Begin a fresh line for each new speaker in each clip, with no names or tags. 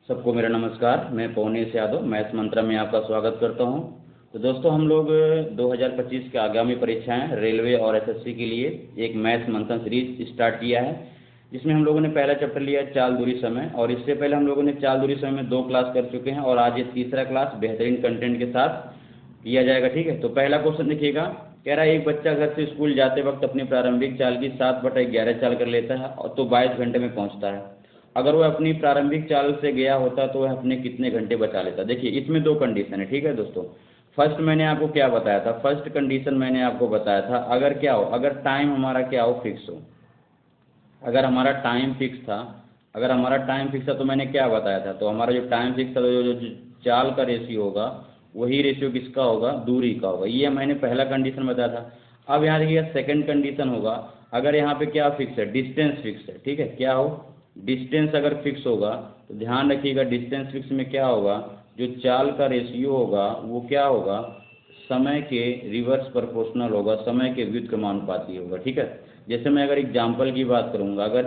सबको मेरा नमस्कार। मैं पवनेश यादव मैथ्स मंत्रा में आपका स्वागत करता हूं। तो दोस्तों हम लोग 2025 के आगामी परीक्षाएं रेलवे और एसएससी के लिए एक मैथ्स मंथन सीरीज स्टार्ट किया है, जिसमें हम लोगों ने पहला चैप्टर लिया है चाल दूरी समय, और इससे पहले हम लोगों ने चाल दूरी समय में 2 क्लास कर चुके हैं और आज ये तीसरा क्लास बेहतरीन कंटेंट के साथ किया जाएगा। ठीक है, तो पहला क्वेश्चन देखिएगा। कह रहा है एक बच्चा घर से स्कूल जाते वक्त अपनी प्रारंभिक चाल की 7/11 चाल कर लेता है और तो 22 घंटे में पहुंचता है। अगर वह अपनी प्रारंभिक चाल से गया होता तो वह अपने कितने घंटे बचा लेता। देखिए इसमें 2 कंडीशन है। ठीक है दोस्तों, फर्स्ट मैंने आपको क्या बताया था, फर्स्ट कंडीशन मैंने आपको बताया था अगर क्या हो, अगर टाइम हमारा क्या हो, फिक्स हो। अगर हमारा टाइम फिक्स था, अगर हमारा टाइम फिक्स था तो मैंने क्या बताया था, तो हमारा जो टाइम फिक्स था, जो चाल का रेशियो होगा वही रेशियो किसका होगा, दूरी का होगा। ये मैंने पहला कंडीशन बताया था। अब यहाँ देखिए सेकंड कंडीशन होगा, अगर यहाँ पे क्या फिक्स है, डिस्टेंस फिक्स है। ठीक है, क्या हो, डिस्टेंस अगर फिक्स होगा तो ध्यान रखिएगा डिस्टेंस फिक्स में क्या होगा, जो चाल का रेशियो होगा वो क्या होगा, समय के रिवर्स प्रोपोर्शनल होगा, समय के व्युत्क्रमानुपाती होगा। ठीक है, जैसे मैं अगर एग्जाम्पल की बात करूंगा, अगर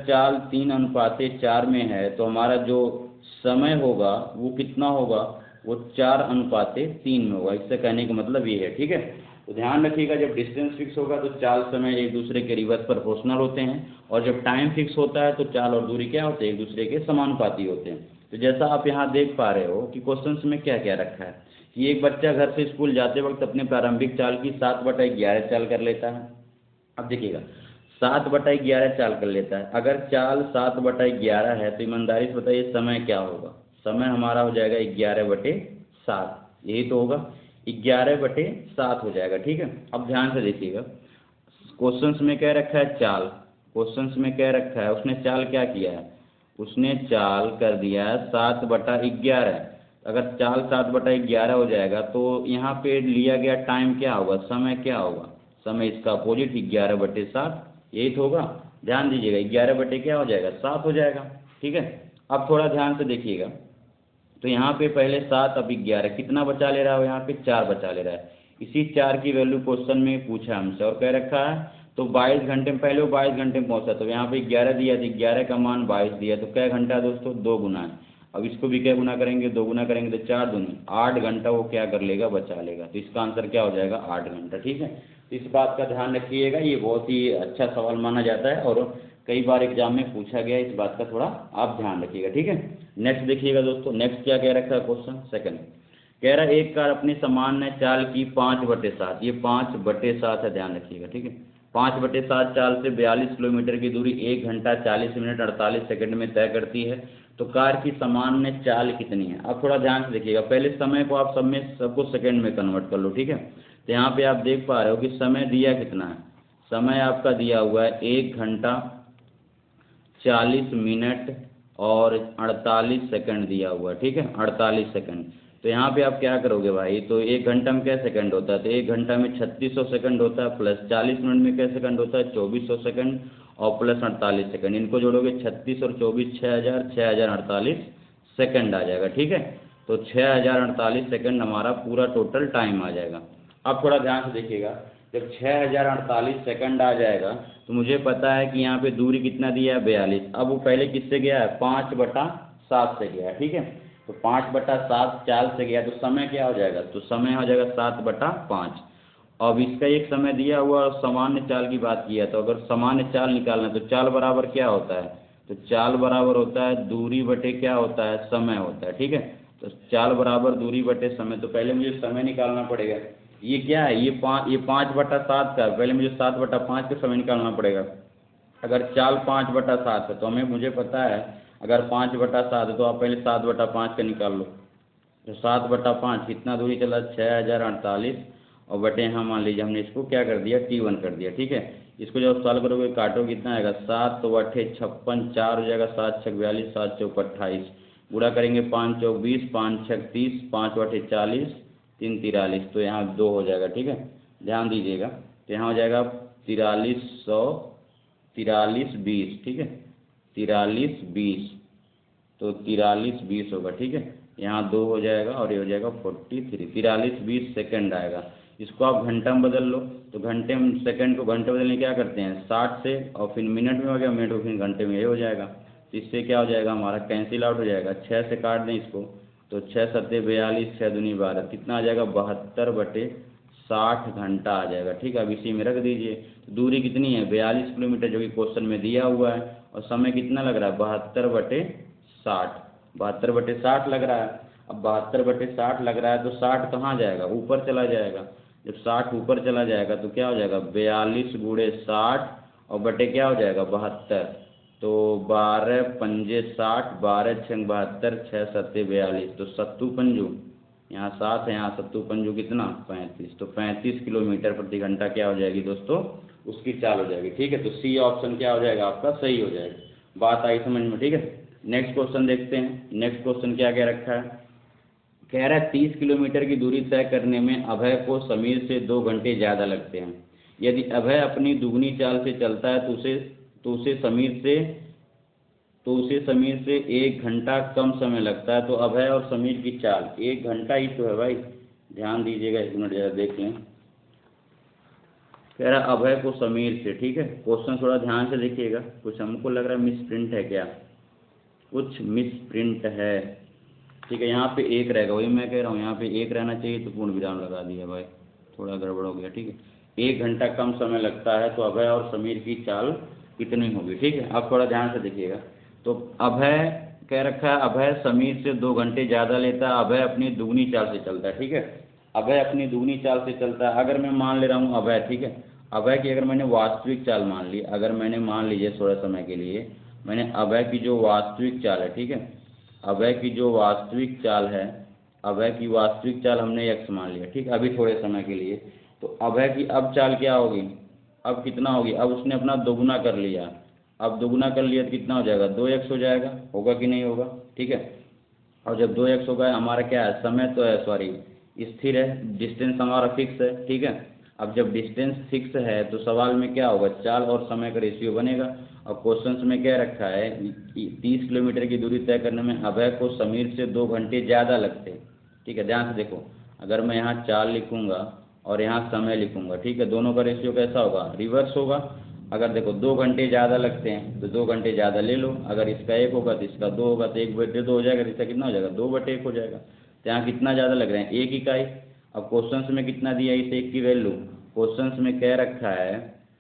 चाल 3:4 में है तो हमारा जो समय होगा वो कितना होगा, वो 4:3 में होगा। इससे कहने का मतलब ये है। ठीक है, तो ध्यान रखिएगा जब डिस्टेंस फिक्स होगा तो चाल समय एक दूसरे के रिवर्स प्रोपोर्शनल होते हैं, और जब टाइम फिक्स होता है तो चाल और दूरी क्या होते हैं, एक दूसरे के समानुपाती होते हैं। तो जैसा आप यहाँ देख पा रहे हो कि क्वेश्चन में क्या क्या रखा है कि एक बच्चा घर से स्कूल जाते वक्त अपने प्रारंभिक चाल की 7/11 चाल कर लेता है। अब देखिएगा 7/11 चाल कर लेता है, अगर चाल 7/11 है तो ईमानदारी से बताइए समय क्या होगा, समय हमारा हो जाएगा 11/7, यही तो होगा, 11/7 हो जाएगा। ठीक है, अब ध्यान से देखिएगा क्वेश्चंस में क्या रखा है, चाल, क्वेश्चंस में क्या रखा है, उसने चाल क्या किया है, उसने चाल कर दिया है 7/11। अगर चाल 7/11 हो जाएगा तो यहाँ पे लिया गया टाइम क्या होगा, समय क्या होगा, समय इसका अपोजिट 11/7, यही तो होगा। ध्यान दीजिएगा 11 बटे क्या हो जाएगा, 7 हो जाएगा। ठीक है, अब थोड़ा ध्यान से देखिएगा, तो यहाँ पे पहले 7 अब 11, कितना बचा ले रहा है, यहाँ पे 4 बचा ले रहा है। इसी 4 की वैल्यू क्वेश्चन में पूछा हमसे और कह रखा है तो 22 घंटे में, पहले वो 22 घंटे में पहुंचा तो यहाँ पे 11 दिया, तो 11 का मान 22 दिया, तो क्या घंटा है दोस्तों, 2 गुना है। अब इसको भी क्या गुना करेंगे, 2 गुना करेंगे तो 4 दूनी 8 घंटा वो क्या कर लेगा, बचा लेगा। तो इसका आंसर क्या हो जाएगा, 8 घंटा। ठीक है, तो इस बात का ध्यान रखिएगा, ये बहुत ही अच्छा सवाल माना जाता है और कई बार एग्जाम में पूछा गया है, इस बात का थोड़ा आप ध्यान रखिएगा। ठीक है, नेक्स्ट देखिएगा दोस्तों, नेक्स्ट क्या कह रखा है क्वेश्चन सेकंड। कह रहा है एक कार अपनी सामान्य चाल की 5/7, ये 5/7 है, ध्यान रखिएगा। ठीक है, 5/7 चाल से 42 किलोमीटर की दूरी 1 घंटा 40 मिनट 48 सेकंड में तय करती है, तो कार की सामान्य चाल कितनी है। अब थोड़ा ध्यान से देखिएगा, पहले समय को आप सबको सेकंड में कन्वर्ट कर लो। ठीक है, तो यहाँ पे आप देख पा रहे हो कि समय दिया कितना है, समय आपका दिया हुआ है 1 घंटा 40 मिनट और 48 सेकंड दिया हुआ है। ठीक है, 48 सेकंड। तो यहाँ पे आप क्या करोगे भाई, तो 1 घंटा में क्या सेकंड होता है, तो 1 घंटा में 3600 सेकंड होता है, प्लस 40 मिनट में क्या सेकंड होता है, 2400 सेकंड, और प्लस 48 सेकंड, इनको जोड़ोगे 36 और 24 6048 सेकंड आ जाएगा। ठीक है, तो 6048 सेकंड हमारा पूरा टोटल टाइम आ जाएगा। अब थोड़ा ध्यान से देखिएगा, जब 6048 सेकंड आ जाएगा तो मुझे पता है कि यहाँ पे दूरी कितना दिया है, 42। अब वो पहले किससे गया है, 5/7 से गया है। ठीक है, तो 5/7 चाल से गया तो समय क्या हो जाएगा, तो समय हो जाएगा 7/5। अब इसका एक समय दिया हुआ और सामान्य चाल की बात किया, तो अगर सामान्य चाल निकालना है तो चाल बराबर क्या होता है, तो चाल बराबर होता है दूरी बटे क्या होता है, समय होता है। ठीक है, तो चाल बराबर दूरी बटे समय, तो पहले मुझे समय निकालना पड़ेगा। ये क्या है, ये 5/7 का है, पहले मुझे 7/5 का समय निकालना पड़ेगा। अगर चाल 5/7 है तो मुझे पता है, अगर 5/7 है तो आप पहले 7/5 का निकाल लो। तो 7/5 कितना दूरी चला, 6048, और बटे यहाँ मान लीजिए हमने इसको क्या कर दिया, T1 कर दिया। ठीक है, इसको जब सॉल्व करोगे काटो कितना आएगा, 7 तो 8 56, 4 हो जाएगा, 7 6 42, 7 चौक 28, गुणा करेंगे 5 चौक 20, 5 6 30, 5 8 40, 3 43, तो यहाँ 2 हो जाएगा। ठीक है, ध्यान दीजिएगा, तो यहाँ हो जाएगा 4300 4320। ठीक है, 4320, तो 4320 होगा। ठीक है, यहाँ 2 हो जाएगा और ये हो जाएगा 43, 4320 सेकंड आएगा। इसको आप घंटा में बदल लो, तो घंटे में सेकंड को घंटे बदलने क्या करते हैं, 60 से, और फिर मिनट में हो गया, मिनट को फिर घंटे में, ये हो जाएगा तो इससे क्या हो जाएगा हमारा, कैंसिल आउट हो जाएगा। 6 से काट दें इसको तो 6 सत्ते 42, 6 दूनी 12, कितना आ जाएगा 72/60 घंटा आ जाएगा। ठीक है, अब इसी में रख दीजिए। दूरी कितनी है 42 किलोमीटर, जो कि क्वेश्चन में दिया हुआ है, और समय कितना लग रहा है 72/60, 72/60 लग रहा है। अब 72/60 लग रहा है तो 60 कहाँ जाएगा, ऊपर चला जाएगा। जब 60 ऊपर चला जाएगा तो क्या हो जाएगा 42 गुणे 60 और बटे क्या हो जाएगा 72, तो 12 पंजे 60, 12 छंग 72, 6 सत्ते 42, तो सत्तू पंजू यहाँ 7 है, यहाँ सत्तू पंजू कितना 35, तो 35 किलोमीटर प्रति घंटा क्या हो जाएगी दोस्तों, उसकी चाल हो जाएगी। ठीक है, तो सी ऑप्शन क्या हो जाएगा आपका, सही हो जाएगा। बात आई समझ में। ठीक है, नेक्स्ट क्वेश्चन देखते हैं। नेक्स्ट क्वेश्चन क्या क्या रखा है, कह रहा है 30 किलोमीटर की दूरी तय करने में अभय को समीर से 2 घंटे ज़्यादा लगते हैं। यदि अभय अपनी दुगनी चाल से चलता है तो उसे समीर से 1 घंटा कम समय लगता है। तो अभय और समीर की चाल 1 घंटा ही तो है भाई, ध्यान दीजिएगा, 1 मिनट ज़रा देख लें। कह रहा अभय को समीर से, ठीक है, क्वेश्चन थोड़ा ध्यान से देखिएगा, कुछ हमको लग रहा है मिस प्रिंट है क्या, कुछ मिस प्रिंट है। ठीक है, यहाँ पे 1 रहेगा, वही मैं कह रहा हूँ, यहाँ पे 1 रहना चाहिए तो पूर्ण विराम लगा दिया भाई, थोड़ा गड़बड़ हो गया। ठीक है, 1 घंटा कम समय लगता है, तो अभय और समीर की चाल कितनी होगी। ठीक है, आप थोड़ा ध्यान से देखिएगा। तो अभय कह रखा है अभय समीर से 2 घंटे ज़्यादा लेता है, अभय अपनी दुगनी चाल से चलता है। ठीक है, अभय अपनी दुगनी चाल से चलता है। अगर मैं मान ले रहा हूँ अभय, ठीक है, अभय की अगर मैंने वास्तविक चाल मान ली, अगर मैंने मान लीजिए थोड़ा समय के लिए मैंने अभय की जो वास्तविक चाल है, ठीक है, अभय की जो वास्तविक चाल है, अभय की वास्तविक चाल हमने x मान लिया। ठीक है, अभी थोड़े समय के लिए, तो अभय की अब चाल क्या होगी, अब कितना होगी, अब उसने अपना दोगुना कर लिया, अब दोगुना कर लिया तो कितना हो जाएगा 2x हो जाएगा, होगा कि नहीं होगा। ठीक है, और जब 2x होगा हमारा क्या है, समय तो है, सॉरी स्थिर है, डिस्टेंस हमारा फिक्स है। ठीक है, अब जब डिस्टेंस फिक्स है तो सवाल में क्या होगा, चाल और समय का रेशियो बनेगा। और क्वेश्चन में क्या रखा है, 30 किलोमीटर की दूरी तय करने में अभय को समीर से 2 घंटे ज़्यादा लगते हैं। ठीक है, ध्यान से देखो, अगर मैं यहाँ चाल लिखूँगा और यहाँ समय लिखूँगा, ठीक है, दोनों का रेशियो कैसा होगा, रिवर्स होगा। अगर देखो 2 घंटे ज़्यादा लगते हैं तो 2 घंटे ज़्यादा ले लो, अगर इसका 1 होगा तो इसका 2 होगा, तो 1/2 हो जाएगा, तो इसका कितना हो जाएगा 2/1 हो जाएगा। तो यहाँ कितना ज़्यादा लग रहे हैं, 1 इकाई। अब क्वेश्चन में कितना दिया है इस 1 की वैल्यू, क्वेश्चन में कह रखा है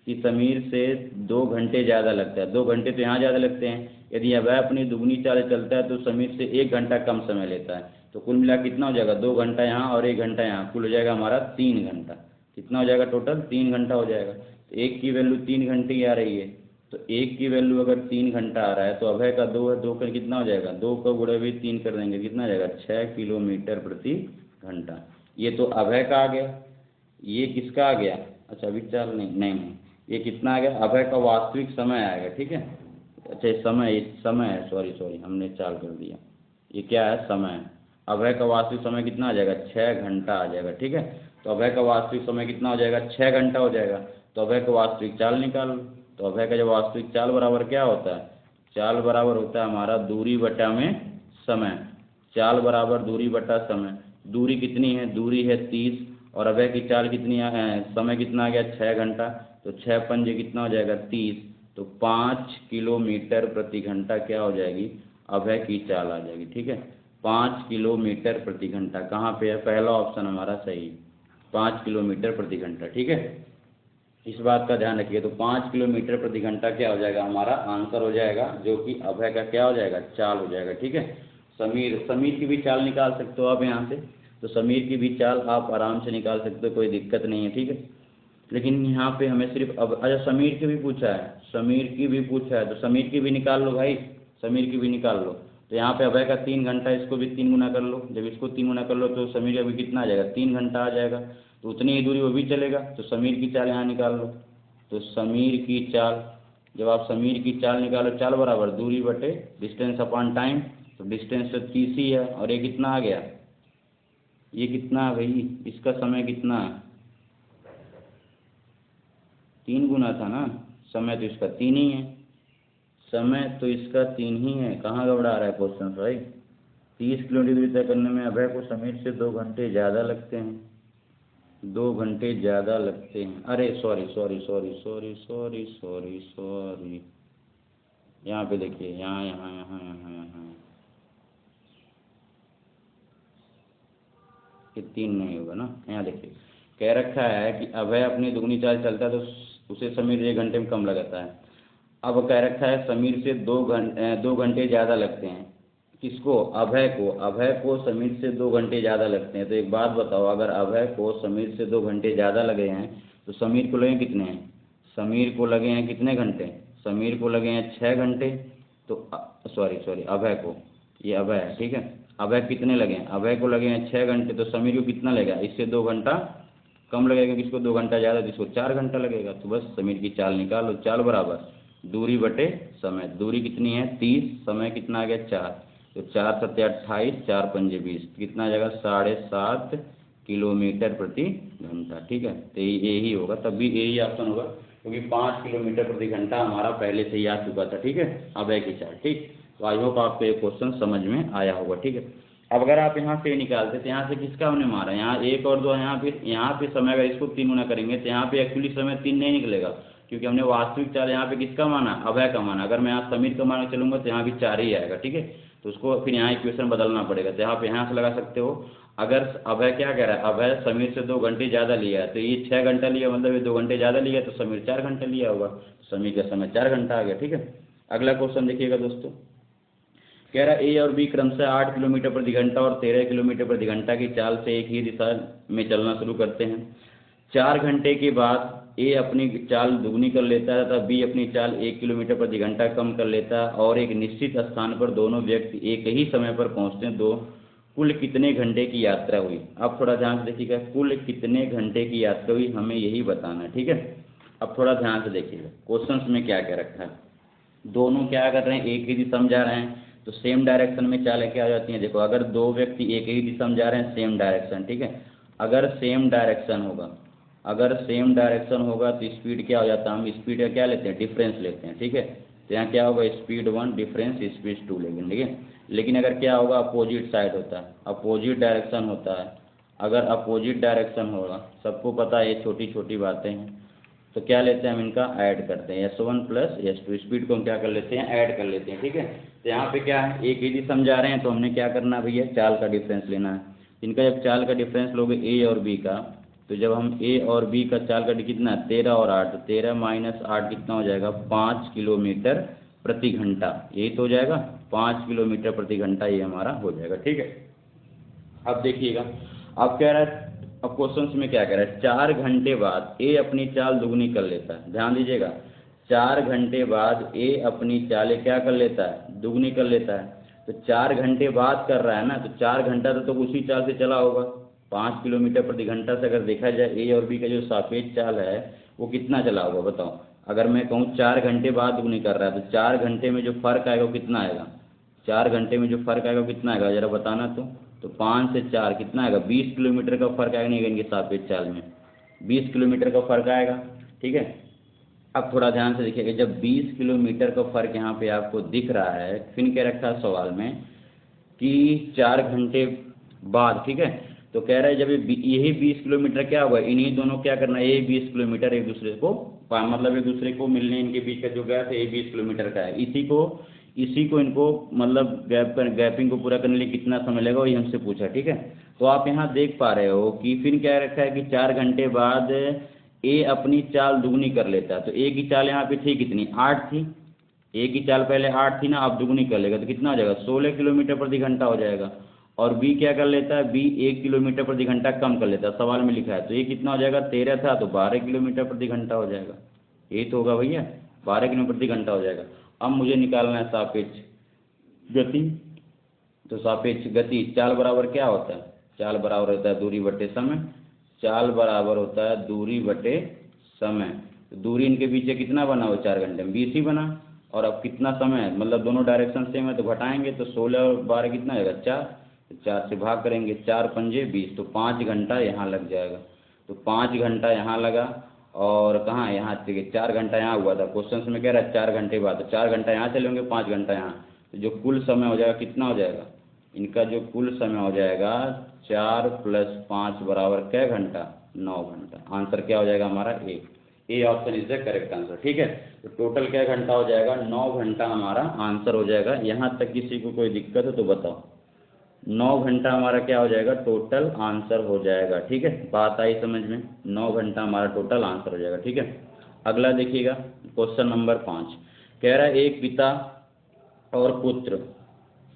कि समीर से 2 घंटे ज़्यादा लगता है, 2 घंटे तो यहाँ ज़्यादा लगते हैं। यदि अभय अपनी दुगनी चाल चलता है तो समीर से 1 घंटा कम समय लेता है। तो कुल मिला कितना हो जाएगा, 2 घंटा यहाँ और 1 घंटा यहाँ, कुल हो जाएगा हमारा 3 घंटा। कितना हो जाएगा टोटल, 3 घंटा हो जाएगा। तो 1 की वैल्यू 3 घंटे ही आ रही है, तो 1 की वैल्यू अगर 3 घंटा आ रहा है तो अभय का 2 है, 2 का कितना हो जाएगा, 2 का गुणा भी 3 कर देंगे, कितना हो जाएगा 6 किलोमीटर प्रति घंटा। ये तो अभय का आ गया, ये किसका आ गया, अच्छा अभी चाल नहीं, ये कितना आ गया, अभय का वास्तविक समय आएगा। ठीक है, अच्छा समय है, सॉरी हमने चाल कर दिया, ये क्या है समय। अभय का वास्तविक समय कितना आ जाएगा 6 घंटा आ जाएगा। ठीक है, तो अभय का वास्तविक समय कितना हो जाएगा 6 घंटा हो जाएगा। तो अभय का वास्तविक चाल निकाल लो। तो अभय का जब वास्तविक चाल बराबर क्या होता है, चाल बराबर होता है हमारा दूरी बटा में समय, चाल बराबर दूरी बटा समय। दूरी कितनी है, दूरी है 30, और अभय की चाल कितनी है, समय कितना आ गया 6 घंटा, तो 6 पंजे कितना हो जाएगा 30, तो 5 किलोमीटर प्रति घंटा क्या हो जाएगी, अभय की चाल आ जाएगी। ठीक है, 5 किलोमीटर प्रति घंटा कहाँ पे है, पहला ऑप्शन हमारा सही, 5 किलोमीटर प्रति घंटा। ठीक है, इस बात का ध्यान रखिए। तो 5 किलोमीटर प्रति घंटा क्या हो जाएगा, हमारा आंसर हो जाएगा, जो कि अभय का क्या हो जाएगा, चाल हो जाएगा। ठीक है, समीर की भी चाल निकाल सकते हो आप यहाँ से, तो समीर की भी चाल आप आराम से निकाल सकते हो, कोई दिक्कत नहीं है। ठीक है, लेकिन यहाँ पे हमें सिर्फ अब अच्छा समीर की भी पूछा है, समीर की भी पूछा है, तो समीर की भी निकाल लो भाई, समीर की भी निकाल लो। तो यहाँ पे अभय का 3 घंटा, इसको भी 3 गुना कर लो, जब इसको 3 गुना कर लो तो समीर का भी कितना आ जाएगा 3 घंटा आ जाएगा, तो उतनी ही दूरी वो भी चलेगा। तो समीर की चाल यहाँ निकाल लो, तो समीर की चाल, जब आप समीर की चाल निकालो, चाल बराबर दूरी बटे डिस्टेंस अपॉन टाइम, तो डिस्टेंस तो 30 ही है, और ये कितना आ गया, ये कितना है भाई, इसका समय कितना है 3 गुना था ना, समय तो इसका 3 ही है, समय तो इसका 3 ही है, कहाँ घबरा रहा है क्वेश्चन भाई। 30 किलोमीटर दूरी तय करने में अभय को समीर से 2 घंटे ज़्यादा लगते हैं, 2 घंटे ज़्यादा लगते हैं, अरे सॉरी, यहाँ पे देखिए, यहाँ यहाँ यहाँ यहाँ यहाँ, ये 3 नहीं होगा ना। यहाँ देखिए कह रखा है कि अभय अपनी दुगनी चाल चलता है तो उसे समीर 1 घंटे में कम लगाता है। अब कह रखा है समीर से 2 घंटे ज़्यादा लगते हैं। किसको? अभय को। अभय को समीर से 2 घंटे ज़्यादा लगते हैं। तो एक बात बताओ, अगर अभय को समीर से 2 घंटे ज़्यादा लगे हैं तो समीर को लगे कितने हैं? समीर को लगे हैं कितने घंटे? समीर को लगे हैं 6 घंटे। तो सॉरी अभय को, ये अभय है, ठीक है। अभय कितने लगे हैं? अभय को लगे हैं 6 घंटे। तो समीर को कितना लगेगा? इससे 2 घंटा कम लगेगा। किसको? 2 घंटा ज़्यादा, जिसको 4 घंटा लगेगा। तो बस समीर की चाल निकालो। चाल बराबर दूरी बटे समय। दूरी कितनी है? 30। समय कितना आ गया? 4। तो 4 सत्ते 28, 4 पंजे 20, कितना आ जाएगा? 7.5 किलोमीटर प्रति घंटा, ठीक है। तो यही होगा, तब भी यही ऑप्शन होगा क्योंकि 5 किलोमीटर प्रति घंटा हमारा पहले से ही आ चुका था, ठीक है, अभय की चाल, ठीक। तो आई होप आपको ये क्वेश्चन समझ में आया होगा, ठीक है। अब अगर आप यहाँ से निकालते तो यहाँ से किसका हमने मारा? यहाँ 1 और 2, यहाँ पे समय अगर इसको 3 गुना करेंगे तो यहाँ पे एक्चुअली समय 3 नहीं निकलेगा क्योंकि हमने वास्तविक चाल यहाँ पे किसका माना? अभय का माना। अगर मैं यहाँ समीर का माना चलूँगा तो यहाँ भी 4 ही आएगा, ठीक है। तो उसको फिर यहाँ इक्वेशन बदलना पड़ेगा। तो यहाँ से लगा सकते हो। अगर अभय क्या कह रहा है? अभय समीर से 2 घंटे ज़्यादा लिया है तो ये 6 घंटा लिया, मतलब ये 2 घंटे ज़्यादा लिया तो समीर 4 घंटे लिया होगा। तो समीर का समय 4 घंटा आ गया, ठीक है। अगला क्वेश्चन देखिएगा दोस्तों, कह रहा है ए और बी क्रमशः 8 किलोमीटर प्रति घंटा और 13 किलोमीटर प्रति घंटा की चाल से एक ही दिशा में चलना शुरू करते हैं। 4 घंटे के बाद ए अपनी चाल दुगनी कर लेता है तथा बी अपनी चाल 1 किलोमीटर प्रति घंटा कम कर लेता है और एक निश्चित स्थान पर दोनों व्यक्ति एक ही समय पर पहुंचते हैं। तो कुल कितने घंटे की यात्रा हुई? अब थोड़ा ध्यान से देखिएगा, कुल कितने घंटे की यात्रा हुई हमें यही बताना है, ठीक है। अब थोड़ा ध्यान से देखिएगा क्वेश्चन में क्या क्या रखा है। दोनों क्या कर रहे हैं? एक ही दिशा में जा रहे हैं तो सेम डायरेक्शन में चालें क्या हो जाती हैं? देखो, अगर 2 व्यक्ति एक ही दिशा में जा रहे हैं, सेम डायरेक्शन, ठीक है। अगर सेम डायरेक्शन होगा तो स्पीड क्या हो जाता है? हम स्पीड का क्या लेते हैं? डिफरेंस लेते हैं, ठीक है। तो यहाँ क्या होगा? स्पीड 1 डिफरेंस स्पीड 2 लेंगे, ठीक है। लेकिन अगर क्या होगा? अपोजिट साइड होता है, अपोजिट डायरेक्शन होता है। अगर अपोजिट डायरेक्शन होगा, सबको पता है ये छोटी छोटी बातें हैं, तो क्या लेते हैं हम? इनका ऐड करते हैं, S1 प्लस S2। स्पीड को हम क्या कर लेते हैं? ऐड कर लेते हैं, ठीक है। तो यहाँ पे क्या है? एक ही दिशा में जा रहे हैं तो हमने क्या करना है भैया? चाल का डिफरेंस लेना है। इनका जब चाल का डिफरेंस लोगे ए और बी का, तो जब हम ए और बी का चाल का कितना है? 13 और 8, तो 13 माइनस 8 कितना हो जाएगा? 5 किलोमीटर प्रति घंटा। यही तो हो जाएगा 5 किलोमीटर प्रति घंटा, ये हमारा हो जाएगा, ठीक है। अब देखिएगा, अब कह रहा है, अब क्वेश्चन में क्या कह रहा है? 4 घंटे बाद ए अपनी चाल दुगनी कर लेता है। ध्यान दीजिएगा, 4 घंटे बाद ए अपनी चाल क्या कर लेता है? दुगनी कर लेता है। तो 4 घंटे बाद कर रहा है ना, तो 4 घंटा तो उसी चाल से चला होगा। 5 किलोमीटर प्रति घंटा से अगर देखा जाए ए और बी का जो सापेक्ष चाल है वो कितना चला होगा बताओ? अगर मैं कहूँ 4 घंटे बाद दुगनी कर रहा है तो 4 घंटे में जो फर्क आएगा वो कितना आएगा? 4 घंटे में जो फर्क आएगा वो कितना आएगा? जरा बताना तो 5 से 4 कितना आएगा? 20 किलोमीटर का फर्क आएगा। नहीं, इनके सापेक्ष चाल में 20 किलोमीटर का फर्क आएगा, ठीक है। अब थोड़ा ध्यान से देखिएगा, जब 20 किलोमीटर का फर्क यहाँ पे आपको दिख रहा है, फिर क्या रखा है सवाल में कि 4 घंटे बाद, ठीक है। तो कह रहा है जब यही 20 किलोमीटर क्या होगा? इन्हीं दोनों क्या करना है? यही 20 किलोमीटर एक दूसरे को मतलब एक दूसरे को मिलने इनके बीच का जो गैप है ये 20 किलोमीटर का है। इसी को इनको मतलब गैपिंग को पूरा करने के लिए कितना समय लगेगा वही हमसे पूछा, ठीक है। तो आप यहाँ देख पा रहे हो कि फिर क्या रखा है कि 4 घंटे बाद ए अपनी चाल दुगनी कर लेता है। तो ए की चाल यहाँ पे थी कितनी? 8 थी। ए की चाल पहले 8 थी ना, अब दुगनी कर लेगा तो कितना हो जाएगा? 16 किलोमीटर प्रति घंटा हो जाएगा। और बी क्या कर लेता है? बी 1 किलोमीटर प्रति घंटा कम कर लेता है, सवाल में लिखा है। तो ये कितना हो जाएगा? 13 था तो 12 किलोमीटर प्रति घंटा हो जाएगा। यही तो होगा भैया, 12 किलोमीटर प्रति घंटा हो जाएगा। अब मुझे निकालना है सापेक्ष गति। तो सापेक्ष गति चाल बराबर क्या होता है? चाल बराबर होता है दूरी बटे समय। चाल बराबर होता है दूरी बटे समय। तो दूरी इनके बीच से कितना बना हो? 4 घंटे में 20 ही बना। और अब कितना समय है? मतलब दोनों डायरेक्शन सेम है तो घटाएंगे तो 16 और 12 कितना आएगा? 4। तो 4 से भाग करेंगे, 4 पंजे 20, तो 5 घंटा यहाँ लग जाएगा। तो 5 घंटा यहाँ लगा और कहाँ? यहाँ देखिए 4 घंटा यहाँ हुआ था, क्वेश्चन में कह रहा है 4 घंटे बाद, तो 4 घंटा यहाँ चले होंगे, 5 घंटा यहाँ। तो जो कुल समय हो जाएगा कितना हो जाएगा? इनका जो कुल समय हो जाएगा 4 + 5 बराबर क्या घंटा? 9 घंटा। आंसर क्या हो जाएगा हमारा? 1। A option is the correct answer. ठीक है, तो टोटल क्या घंटा हो जाएगा, 9 घंटा हमारा आंसर हो जाएगा। यहाँ तक किसी को कोई दिक्कत है तो बताओ, 9 घंटा हमारा क्या हो जाएगा, टोटल आंसर हो जाएगा। ठीक है, बात आई समझ में, 9 घंटा हमारा टोटल आंसर हो जाएगा। ठीक है, अगला देखिएगा क्वेश्चन नंबर 5, कह रहा है एक पिता और पुत्र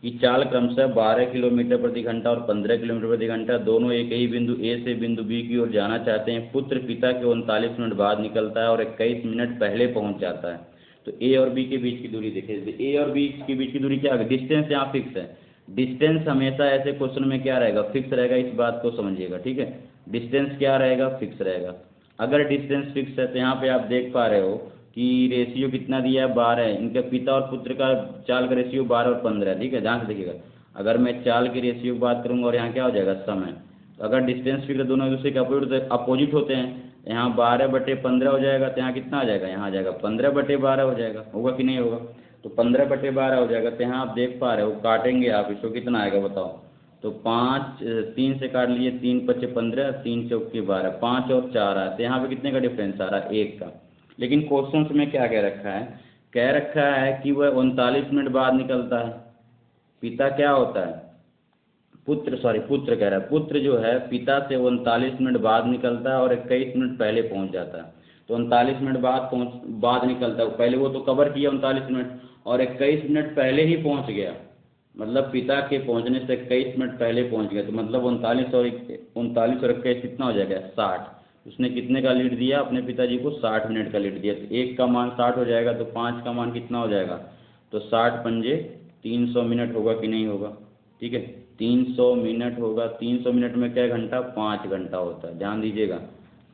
की चाल क्रमशः 12 किलोमीटर प्रति घंटा और 15 किलोमीटर प्रति घंटा, दोनों एक ही बिंदु ए से बिंदु बी की ओर जाना चाहते हैं। पुत्र पिता के 39 मिनट बाद निकलता है और 21 मिनट पहले पहुंच जाता है। तो ए और बी के बीच की दूरी देखिए, ए और बी के बीच की दूरी क्या है, डिस्टेंस यहाँ फिक्स है। डिस्टेंस हमेशा ऐसे क्वेश्चन में क्या रहेगा, फिक्स रहेगा, इस बात को समझिएगा। ठीक है, डिस्टेंस क्या रहेगा, फिक्स रहेगा। अगर डिस्टेंस फिक्स है तो यहाँ पे आप देख पा रहे हो कि रेशियो कितना दिया है, 12 है। इनके पिता और पुत्र का चाल का रेशियो 12 और 15 है। ठीक है, ध्यान से देखिएगा, अगर मैं चाल की रेशियो की बात करूँगा और यहाँ क्या हो जाएगा, समय, तो अगर डिस्टेंस फिक्स है, दोनों एक दूसरे के अपोजिट होते हैं, यहाँ 12/15 हो जाएगा, तो यहाँ कितना आ जाएगा, यहाँ आ जाएगा 15/12 हो जाएगा, होगा कि नहीं होगा, तो 15/12 हो जाएगा। तो यहाँ आप देख पा रहे हो, काटेंगे आप इसको, कितना आएगा बताओ, तो 5 3 से काट लिए, 3 × 5 = 15, 3 × 4 = 12, 5 और 4 है, तो यहाँ पे कितने का डिफरेंस आ रहा है, 1 का। लेकिन क्वेश्चन में क्या कह रखा है, कह रखा है कि वह 39 मिनट बाद निकलता है। पिता क्या होता है, पुत्र कह रहा है, पुत्र जो है पिता से 39 मिनट बाद निकलता है और 21 मिनट पहले पहुंच जाता है। तो 39 मिनट बाद निकलता है, पहले वो तो कवर किया 39 मिनट, और 21 मिनट पहले ही पहुंच गया, मतलब पिता के पहुंचने से 21 मिनट पहले पहुंच गया। तो मतलब 39 और 21 कितना हो जाएगा, 60। उसने कितने का लीड दिया, अपने पिताजी को 60 मिनट का लीड दिया। तो 1 का मान 60 हो जाएगा, तो 5 का मान कितना हो जाएगा, तो 60 पंजे 300 मिनट होगा कि नहीं होगा। ठीक है, 300 मिनट होगा। 300 मिनट में क्या घंटा, 5 घंटा होता है। ध्यान दीजिएगा,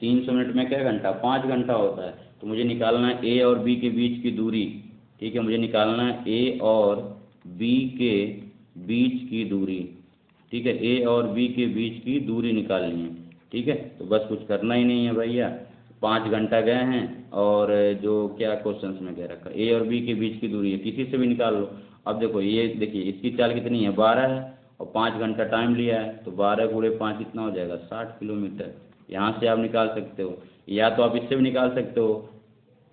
300 मिनट में क्या घंटा, 5 घंटा होता है। तो मुझे निकालना है ए और बी के बीच की दूरी। ठीक है, मुझे निकालना है ए और बी के बीच की दूरी। ठीक है, ए और बी के बीच की दूरी निकालनी है। ठीक है, तो बस कुछ करना ही नहीं है भैया, 5 घंटा गए हैं, और जो क्या क्वेश्चन में कह रखा है, ए और बी के बीच की दूरी है, किसी से भी निकाल लो। अब देखो, ये देखिए इसकी चाल कितनी है, 12 है, और 5 घंटा टाइम लिया है, तो 12 × 5 कितना हो जाएगा, 60 किलोमीटर। यहाँ से आप निकाल सकते हो, या तो आप इससे भी निकाल सकते हो।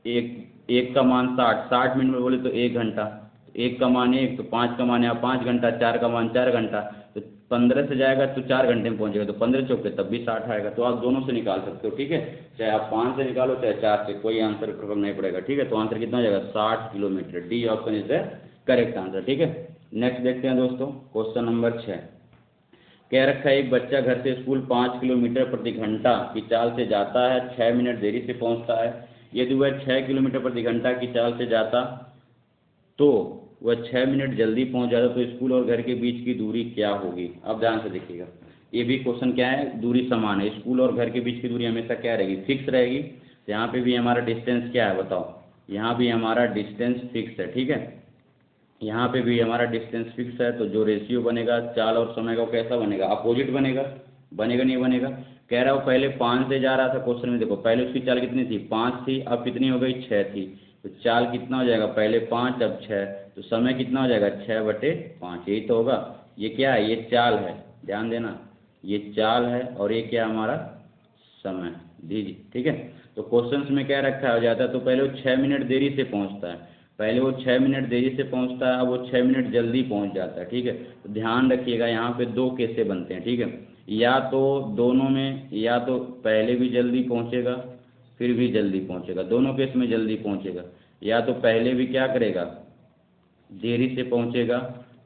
एक का मान 60 मिनट में बोले तो 1 घंटा, 1 का मान 1, तो 5 का मान यहाँ 5 घंटा, 4 का मान 4 घंटा, तो 15 से जाएगा तो 4 घंटे में पहुंचेगा, तो 15 चौके तब भी 60 आएगा। तो आप दोनों से निकाल सकते हो। ठीक है, चाहे आप 5 से निकालो चाहे 4 से, कोई आंसर फर्क नहीं पड़ेगा। ठीक है, तो आंसर कितना हो जाएगा, 60 kilometre. D option is the correct answer. ठीक है, नेक्स्ट देखते हैं दोस्तों, क्वेश्चन नंबर 6, कह रखा है एक बच्चा घर से स्कूल 5 किलोमीटर प्रति घंटा की चाल से जाता है, 6 मिनट देरी से पहुंचता है। यदि वह 6 किलोमीटर प्रति घंटा की चाल से जाता तो वह 6 मिनट जल्दी पहुंच जाता, तो स्कूल और घर के बीच की दूरी क्या होगी। अब ध्यान से देखिएगा, ये भी क्वेश्चन क्या है, दूरी समान है, स्कूल और घर के बीच की दूरी हमेशा क्या रहेगी, फिक्स रहेगी। तो यहाँ पे भी हमारा डिस्टेंस क्या है बताओ, यहाँ भी हमारा डिस्टेंस फिक्स है। ठीक है, यहाँ पे भी हमारा डिस्टेंस फिक्स है, तो जो रेशियो बनेगा चाल और समय का, वो कैसा बनेगा, अपोजिट बनेगा, बनेगा नहीं बनेगा। कह रहा हूँ पहले 5 से जा रहा था क्वेश्चन में, देखो पहले उसकी चाल कितनी थी, 5 थी, अब कितनी हो गई, 6 थी। तो चाल कितना हो जाएगा, पहले 5 अब 6, तो समय कितना हो जाएगा, 6/5, यही तो होगा। ये क्या है, ये चाल है, ध्यान देना, ये चाल है, और ये क्या हमारा समय दीजिए। ठीक है, तो क्वेश्चन में क्या रखा हो जाता है, तो पहले वो 6 मिनट देरी से पहुंचता है, पहले वो 6 मिनट देरी से पहुंचता है, अब वो 6 मिनट जल्दी पहुंच जाता है। ठीक है, तो ध्यान रखिएगा, यहाँ पे 2 केसें बनते हैं। ठीक है, या तो दोनों में, या तो पहले भी जल्दी पहुंचेगा फिर भी जल्दी पहुंचेगा, दोनों केस में जल्दी पहुंचेगा, या तो पहले भी क्या करेगा, देरी से पहुंचेगा,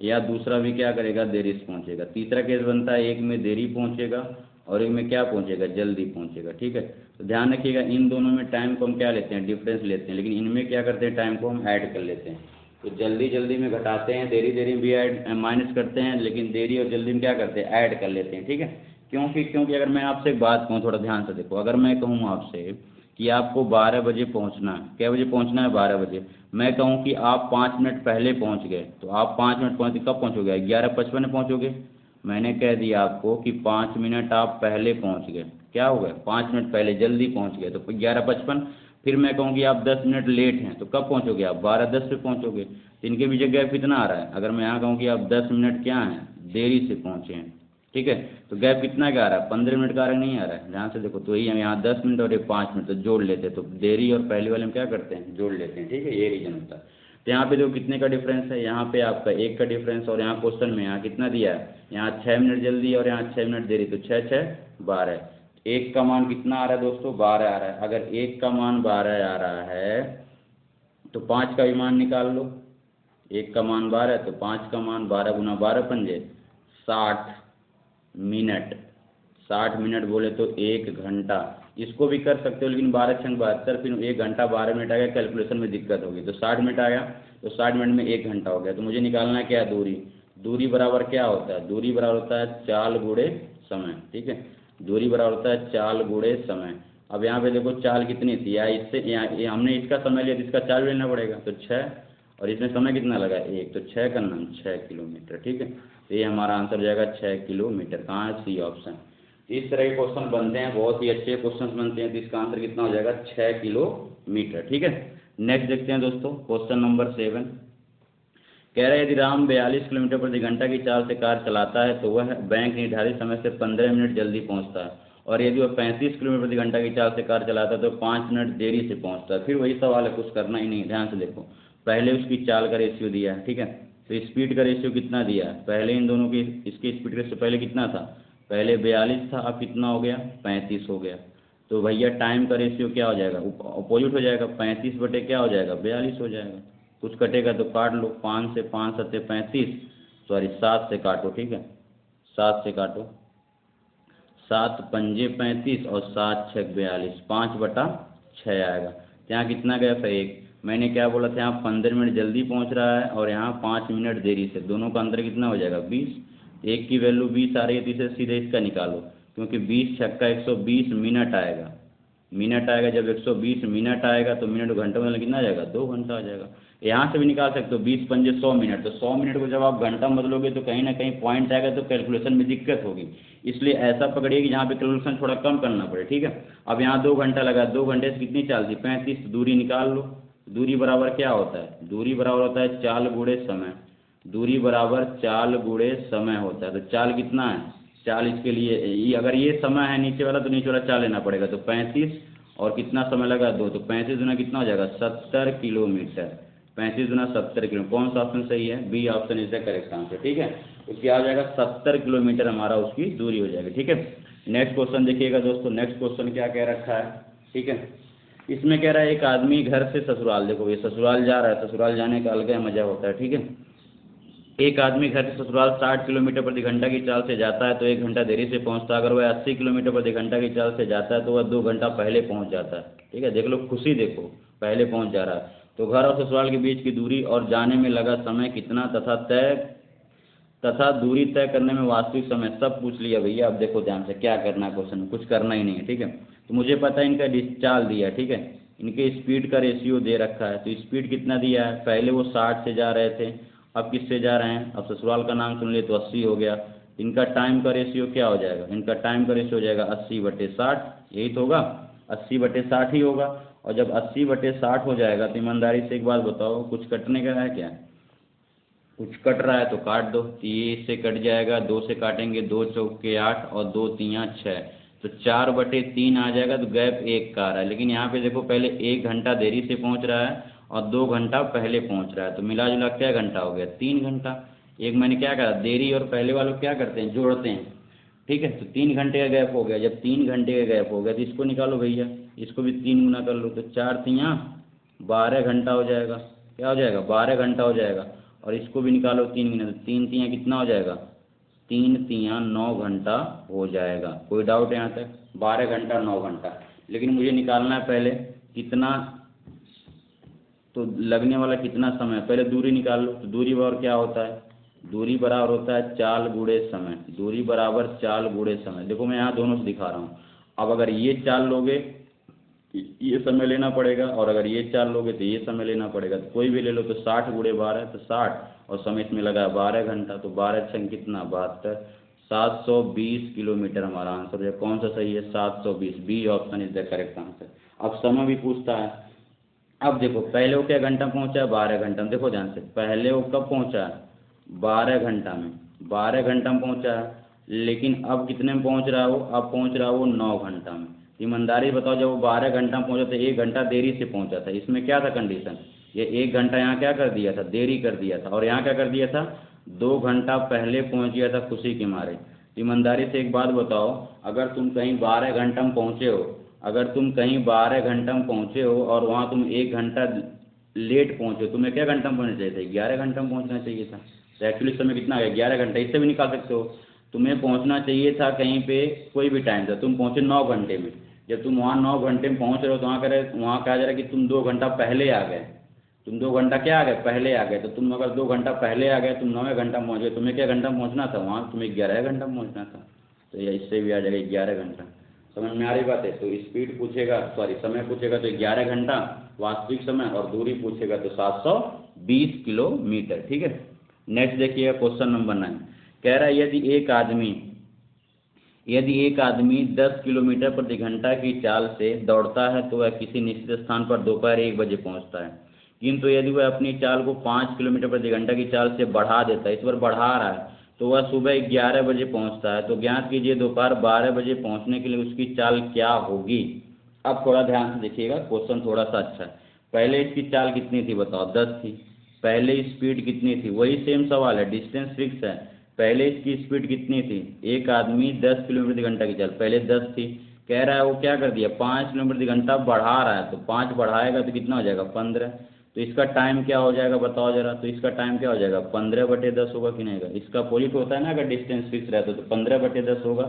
या दूसरा भी क्या करेगा, देरी से पहुंचेगा। तीसरा केस बनता है एक में देरी पहुंचेगा और एक में क्या पहुंचेगा, जल्दी पहुंचेगा। ठीक है, तो ध्यान रखिएगा, इन दोनों में टाइम को हम क्या लेते हैं, डिफरेंस लेते हैं, लेकिन इनमें क्या करते हैं, टाइम को हम ऐड कर लेते हैं। तो जल्दी जल्दी में घटाते हैं, देरी देरी में भी ऐड माइनस करते हैं, लेकिन देरी और जल्दी में क्या करते हैं, ऐड कर लेते हैं। ठीक है, क्योंकि अगर मैं आपसे एक बात कहूँ, थोड़ा ध्यान से देखो, अगर मैं कहूँ आपसे कि आपको 12 बजे पहुंचना है, क्या बजे पहुंचना है, 12 बजे, मैं कहूं कि आप 5 मिनट पहले पहुंच गए, तो आप 5 मिनट पहुंचे, कब पहुंचोगे, 11:55 में पहुंचोगे। मैंने कह दिया आपको कि 5 मिनट आप पहले पहुंच गए, क्या हो गया, 5 मिनट पहले जल्दी पहुंच गए, तो 11:55। फिर मैं कहूँ कि आप 10 मिनट लेट हैं, तो कब पहुंचोगे आप, 12:10 पे पहुंचोगे। तो इनके बीच गैप कितना आ रहा है, अगर मैं यहाँ कहूँ कि आप 10 मिनट क्या हैं, देरी से पहुँचे हैं, ठीक है। तो गैप कितना का आ रहा है, 15 मिनट का आ रहा है, नहीं आ रहा है, ध्यान से देखो। तो यही हम यहाँ 10 मिनट और ये 5 मिनट तो जोड़ लेते हैं, तो देरी और पहले वाले में क्या करते हैं, जोड़ लेते हैं, ठीक है, ये रीजन होता है। तो यहाँ पे देखो कितने का डिफरेंस है, यहाँ पे आपका 1 का डिफरेंस, और यहाँ क्वेश्चन में यहाँ कितना दिया है, यहाँ 6 मिनट जल्दी और यहाँ 6 मिनट देरी, तो 6 6 12। 1 का मान कितना आ रहा है दोस्तों, 12 आ रहा है। अगर 1 का मान 12 आ रहा है तो 5 का भी मान निकाल लो। 1 का मान 12 है तो 5 का मान 12 गुना 12 पंजे 60 मिनट। 60 मिनट बोले तो 1 घंटा। इसको भी कर सकते हो, लेकिन 12 छंग 72, फिर 1 घंटा 12 मिनट आ गया, कैलकुलेशन में दिक्कत होगी। तो 60 मिनट आ गया, तो 60 मिनट में 1 घंटा हो गया। तो मुझे निकालना है क्या है, दूरी। दूरी बराबर क्या होता है, दूरी बराबर होता है चाल गुणे समय, ठीक है। दूरी बराबर होता है चाल गुणे समय। अब यहाँ पे देखो चाल कितनी थी, या इससे यहाँ हमने इसका समय लिया तो इसका चाल लेना पड़ेगा, तो 6, और इसमें समय कितना लगा 1, तो 6 का नाम 6 किलोमीटर, ठीक है। तो ये हमारा आंसर हो जाएगा 6 किलोमीटर। कहाँ है, सी ऑप्शन। इस तरह के क्वेश्चन बनते हैं, बहुत ही अच्छे क्वेश्चन बनते हैं। तो इसका आंसर कितना हो जाएगा, 6 किलोमीटर, ठीक है। नेक्स्ट देखते हैं दोस्तों, क्वेश्चन नंबर 7 कह रहा है यदि राम 42 किलोमीटर प्रति घंटा की चाल से कार चलाता है तो वह बैंक निर्धारित समय से 15 मिनट जल्दी पहुंचता है, और यदि वह 35 किलोमीटर प्रति घंटा की चाल से कार चलाता है तो 5 मिनट देरी से पहुंचता है। फिर वही सवाल है, कुछ करना ही नहीं, ध्यान से देखो। पहले उसकी चाल का रेशियो दिया है, ठीक है। तो स्पीड का रेशियो कितना दिया है, पहले इन दोनों की, इसकी स्पीड रेशियो पहले कितना था, पहले 42 था, अब कितना हो गया, 35 हो गया। तो भैया टाइम का रेशियो क्या हो जाएगा, अपोजिट हो जाएगा, 35 बटे क्या हो जाएगा, 42 हो जाएगा। कुछ कटेगा तो काट लो, 5 से 5 सत्ते 35, सॉरी 7 से काटो, ठीक है, 7 से काटो, 7 पंजे 35 और 7 छः 42, 5/6 आएगा। यहाँ कितना गया था, 1। मैंने क्या बोला था, यहाँ 15 मिनट जल्दी पहुँच रहा है और यहाँ 5 मिनट देरी से, दोनों का अंतर कितना हो जाएगा, 20। एक की वैल्यू 20 आ रही है तो इसे सीधे इसका निकालो, क्योंकि 20 छक्का 120 मिनट आएगा। मिनट आएगा, जब 120 मिनट आएगा तो मिनट घंटे में कितना आ जाएगा, 2 घंटा आ जाएगा। यहाँ से भी निकाल सकते हो, 20 पंजे 100 मिनट, तो 100 मिनट को जब आप घंटा बदलोगे तो कहीं ना कहीं पॉइंट आएगा, तो कैलकुलेशन में दिक्कत होगी। इसलिए ऐसा पकड़िए कि जहाँ पे कैलकुलेशन थोड़ा कम करना पड़े, ठीक है। अब यहाँ 2 घंटा लगा, 2 घंटे से कितनी चाल थी, 35, दूरी निकाल लो। दूरी बराबर क्या होता है, दूरी बराबर होता है चाल गुणे समय। दूरी बराबर चाल गुणे समय होता है। तो चाल कितना है, चाल इसके लिए अगर ये समय है नीचे वाला, तो नीचे वाला चाल लेना पड़ेगा, तो 35 और कितना समय लगा 2, तो 35 गुना कितना हो जाएगा, 70 किलोमीटर। 35 गुना 70 किलोमीटर, कौन सा ऑप्शन सही है, B option is the correct answer, ठीक है। तो क्या हो जाएगा, 70 किलोमीटर हमारा उसकी दूरी हो जाएगी, ठीक है। नेक्स्ट क्वेश्चन देखिएगा दोस्तों, नेक्स्ट क्वेश्चन क्या कह रखा है, ठीक है। इसमें कह रहा है एक आदमी घर से ससुराल, देखो ये ससुराल जा रहा है, ससुराल जाने का अलग मजा होता है, ठीक है। एक आदमी घर से ससुराल 60 किलोमीटर प्रति घंटा की चाल से जाता है तो 1 घंटा देरी से पहुंचता है। अगर वह 80 किलोमीटर प्रति घंटा की चाल से जाता है तो वह 2 घंटा पहले पहुंच जाता है, ठीक है। देख लो, खुशी देखो, पहले पहुंच जा रहा है। तो घर और ससुराल के बीच की दूरी और जाने में लगा समय कितना, तथा दूरी तय करने में वास्तविक समय, सब पूछ लिया भैया। अब देखो ध्यान से क्या करना है, क्वेश्चन में कुछ करना ही नहीं है, ठीक है। तो मुझे पता है इनका चाल दिया है, ठीक है। इनके स्पीड का रेशियो दे रखा है, तो स्पीड कितना दिया है, पहले वो 60 से जा रहे थे, अब किससे जा रहे हैं, अब ससुराल का नाम सुन लिए तो 80 हो गया। इनका टाइम का रेशियो क्या हो जाएगा, इनका टाइम का रेशियो हो जाएगा 80/60, यही तो होगा, 80/60 ही होगा। और जब 80/60 हो जाएगा तो ईमानदारी से एक बात बताओ, कुछ कटने का है क्या, कुछ कट रहा है तो काट दो। तो ये इससे कट जाएगा, 2 से काटेंगे, 2 चौके 8 और 2 तियाँ 6, तो 4/3 आ जाएगा। तो गैप 1 का आ रहा है, लेकिन यहाँ पे देखो पहले 1 घंटा देरी से पहुँच रहा है और 2 घंटा पहले पहुँच रहा है, तो मिला जुला क्या घंटा हो गया, 3 घंटा। एक मैंने क्या करा, देरी और पहले वालों क्या करते हैं, जोड़ते हैं, ठीक है। तो 3 घंटे का गैप हो गया, जब 3 घंटे का गैप हो गया तो इसको निकालो भैया, इसको भी 3 गुना कर लो, तो 4 तियाँ 12 घंटा हो जाएगा। क्या हो जाएगा, 12 घंटा हो जाएगा। और इसको भी निकालो 3 गुना, तो 3 तियाँ कितना हो जाएगा, 3 तियाँ 9 घंटा हो जाएगा। कोई डाउट है यहाँ तक, 12 घंटा 9 घंटा। लेकिन मुझे निकालना है पहले कितना, तो लगने वाला कितना समय, पहले दूरी निकाल लो। तो दूरी बराबर क्या होता है, दूरी बराबर होता है चाल गुणे समय। दूरी बराबर चाल गुणे समय, देखो मैं यहाँ दोनों से दिखा रहा हूँ। अब अगर ये चाल लोगे ये समय लेना पड़ेगा, और अगर ये चाल लोगे तो ये समय लेना पड़ेगा। तो कोई भी ले लो, तो 60 गुणे 12 तो 60, और समय इसमें लगा है 12 घंटा, तो 12 छंग कितना 72, 720 किलोमीटर हमारा आंसर है। कौन सा सही है, 720, B option is the correct answer. अब समय भी पूछता है। अब देखो पहले वो क्या घंटा पहुंचा है, 12 घंटा में। देखो ध्यान से, पहले वो कब पहुंचा है, 12 घंटा में, 12 घंटा में पहुंचा है। लेकिन अब कितने में पहुंच रहा है वो? अब पहुंच रहा है वो 9 घंटा में। ईमानदारी बताओ, जब वो 12 घंटा में पहुंचा था, 1 घंटा देरी से पहुंचा था, इसमें क्या था कंडीशन? ये 1 घंटा यहाँ क्या कर दिया था? देरी कर दिया था। और यहाँ क्या कर दिया था? 2 घंटा पहले पहुंच गया था खुशी के मारे। ईमानदारी से एक बात बताओ, अगर तुम कहीं 12 घंटा में पहुंचे हो, अगर तुम कहीं 12 घंटा में पहुंचे हो और वहाँ तुम 1 घंटा लेट पहुंचे, तुम्हें क्या घंटा में पहुंचना चाहिए था? 11 घंटा में पहुंचना चाहिए था। तो एक्चुअली समय कितना आ गया? 11 घंटा। इससे भी निकाल सकते हो। तुम्हें पहुंचना चाहिए था कहीं पे कोई भी टाइम था, तुम पहुंचे 9 घंटे में। जब तुम वहाँ 9 घंटे में पहुंच रहे हो तो वहाँ कहा जा रहा है कि तुम 2 घंटा पहले आ गए। तुम 2 घंटा क्या आ गए? पहले आ गए। तो तुम अगर 2 घंटा पहले आ गए, तुम 9वें घंटा में पहुँच गए, तुम्हें क्या घंटा में पहुँचना था? वहाँ तुम्हें 11 घंटा में पहुँचना था। तो ये इससे भी आ जाएगा 11 घंटा। समझ में आ रही बात है? तो स्पीड पूछेगा, सॉरी समय पूछेगा तो 11 घंटा वास्तविक समय, और दूरी पूछेगा तो 720 किलोमीटर। ठीक है। नेक्स्ट देखिएगा क्वेश्चन नंबर 9। कह रहा है यदि एक आदमी 10 किलोमीटर प्रति घंटा की चाल से दौड़ता है तो वह किसी निश्चित स्थान पर दोपहर 1 बजे पहुंचता है। किंतु यदि वह अपनी चाल को 5 किलोमीटर प्रति घंटा की चाल से बढ़ा देता है, इस बार बढ़ा रहा है, तो वह सुबह 11 बजे पहुंचता है। तो ज्ञात कीजिए दोपहर 12 बजे पहुंचने के लिए उसकी चाल क्या होगी। अब थोड़ा ध्यान से देखिएगा, क्वेश्चन थोड़ा सा अच्छा है। पहले इसकी चाल कितनी थी बताओ? 10 थी। पहले स्पीड कितनी थी? वही सेम सवाल है, डिस्टेंस फिक्स है। पहले इसकी स्पीड कितनी थी? एक आदमी 10 किलोमीटर प्रति घंटा की चाल, पहले 10 थी। कह रहा है वो क्या कर दिया? 5 किलोमीटर प्रति घंटा बढ़ा रहा है, तो 5 बढ़ाएगा तो कितना हो जाएगा? 15। तो इसका टाइम क्या हो जाएगा बताओ जरा? तो इसका टाइम क्या हो जाएगा? 15/10 होगा कि नहीं होगा? इसका अपोजिट होता है ना, अगर डिस्टेंस फिक्स रहता तो 15/10 होगा।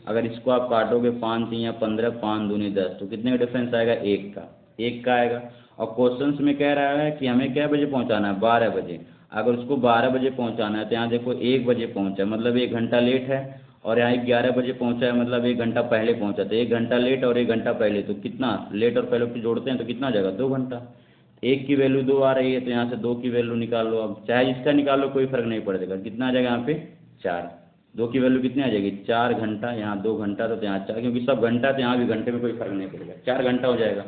अगर इसको आप काटोगे 5 3 या 15, 5 दूनी 10, तो कितने का डिफरेंस आएगा? 1 का आएगा। और क्वेश्चन में कह रहा है कि हमें क्या बजे पहुंचाना है? 12 बजे। अगर उसको 12 बजे पहुंचाना है तो यहाँ देखो 1 बजे पहुंचा, मतलब 1 घंटा लेट है। और यहाँ 11 बजे पहुंचा है, मतलब 1 घंटा पहले पहुंचा। तो 1 घंटा लेट और 1 घंटा पहले, तो कितना लेट और पहले को जोड़ते हैं तो कितना आ जाएगा? 2 घंटा। 1 की वैल्यू 2 आ रही है तो यहाँ से 2 की वैल्यू निकाल लो। अब चाहे इसका निकाल लो, कोई फर्क नहीं पड़ेगा। कितना आ जाएगा यहाँ पे? 4। 2 की वैल्यू कितनी आ जाएगी? 4 घंटा। यहाँ 2 घंटा तो यहाँ 4, क्योंकि सब घंटा तो यहाँ भी घंटे में कोई फर्क नहीं पड़ेगा, 4 घंटा हो जाएगा।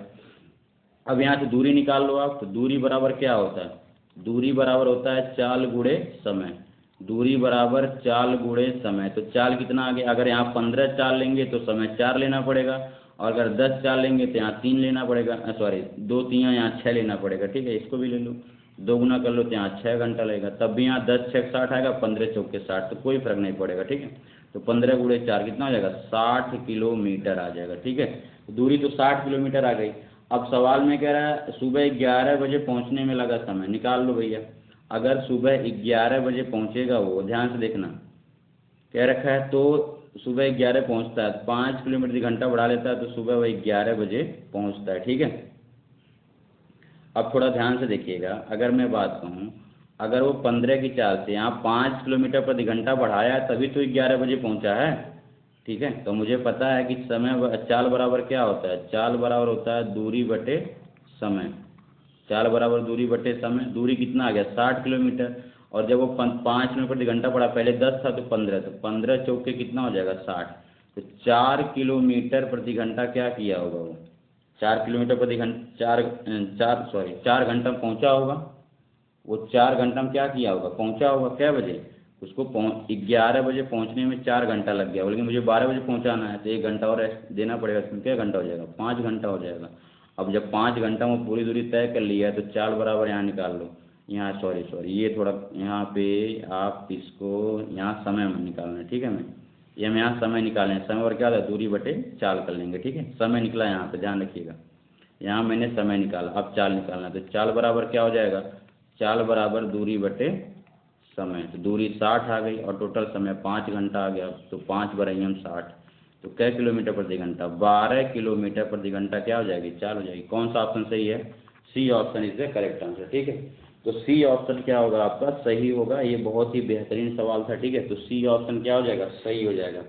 अब यहाँ से दूरी निकाल लो आप। तो दूरी बराबर क्या होता है? दूरी बराबर होता है चाल गुणे समय। दूरी बराबर चाल गुणे समय। तो चाल कितना आ गया? अगर यहाँ 15 चाल लेंगे तो समय 4 लेना पड़ेगा, और अगर 10 चाल लेंगे तो यहाँ 3 लेना पड़ेगा, सॉरी 2 3 यहाँ 6 लेना पड़ेगा। ठीक है, इसको भी ले लो, 2 गुना कर लो तो यहाँ 6 घंटा लगेगा। तब भी यहाँ 10 6 60 आएगा, 15 चौके 60, तो कोई फर्क नहीं पड़ेगा। ठीक है, तो 15 गुणे 4 कितना हो जाएगा? 60 किलोमीटर आ जाएगा। ठीक है, दूरी तो 60 किलोमीटर आ गई। अब सवाल में कह रहा है सुबह 11 बजे पहुंचने में लगा समय, निकाल लो भैया। अगर सुबह 11 बजे पहुंचेगा, वो ध्यान से देखना, कह रखा है तो सुबह 11 पहुंचता है, 5 किलोमीटर प्रति घंटा बढ़ा लेता है, तो सुबह वही 11 बजे पहुंचता है। ठीक है, अब थोड़ा ध्यान से देखिएगा। अगर मैं बात कहूँ, अगर वो 15 की चाल से यहाँ 5 किलोमीटर प्रति घंटा बढ़ाया, तभी तो 11 बजे पहुंचा है। ठीक है, तो मुझे पता है कि चाल बराबर क्या होता है? चाल बराबर होता है दूरी बटे समय। चाल बराबर दूरी बटे समय। दूरी कितना आ गया? 60 किलोमीटर। और जब वो 5 किलोमीटर प्रति घंटा बढ़ा, पहले 10 था तो 15, तो 15 चौके कितना हो जाएगा? 60। तो 4 किलोमीटर प्रति घंटा क्या किया होगा वो? 4 किलोमीटर प्रति घंटा, 4 घंटा में पहुंचा होगा वो। 4 घंटा में क्या किया होगा? पहुंचा होगा। क्या बजे? उसको 11 बजे पहुंचने में 4 घंटा लग गया, लेकिन मुझे 12 बजे पहुंचाना है, तो 1 घंटा और देना पड़ेगा। इसमें क्या घंटा हो जाएगा? 5 घंटा हो जाएगा। अब जब 5 घंटा में पूरी दूरी तय कर लिया है, तो चाल बराबर यहाँ निकाल लो। यहाँ सॉरी ये थोड़ा यहाँ पे आप इसको यहाँ समय में निकालना है। ठीक है, ये हम यहाँ समय निकालें, समय और क्या होता है? दूरी बटे चाल कर लेंगे। ठीक है, समय निकला यहाँ पे, ध्यान रखिएगा। यहाँ मैंने समय निकाला, अब चाल निकालना है। तो चाल बराबर क्या हो जाएगा? चाल बराबर दूरी बटे समय। तो दूरी 60 आ गई और टोटल समय 5 घंटा आ गया। तो 5 बराबर हम 60, तो कै किलोमीटर प्रति घंटा? 12 किलोमीटर प्रति घंटा क्या हो जाएगी? चाल हो जाएगी। कौन सा ऑप्शन सही है? C option is the correct answer. ठीक है, तो सी ऑप्शन क्या होगा आपका? सही होगा। ये बहुत ही बेहतरीन सवाल था। ठीक है, तो सी ऑप्शन क्या हो जाएगा? सही हो जाएगा।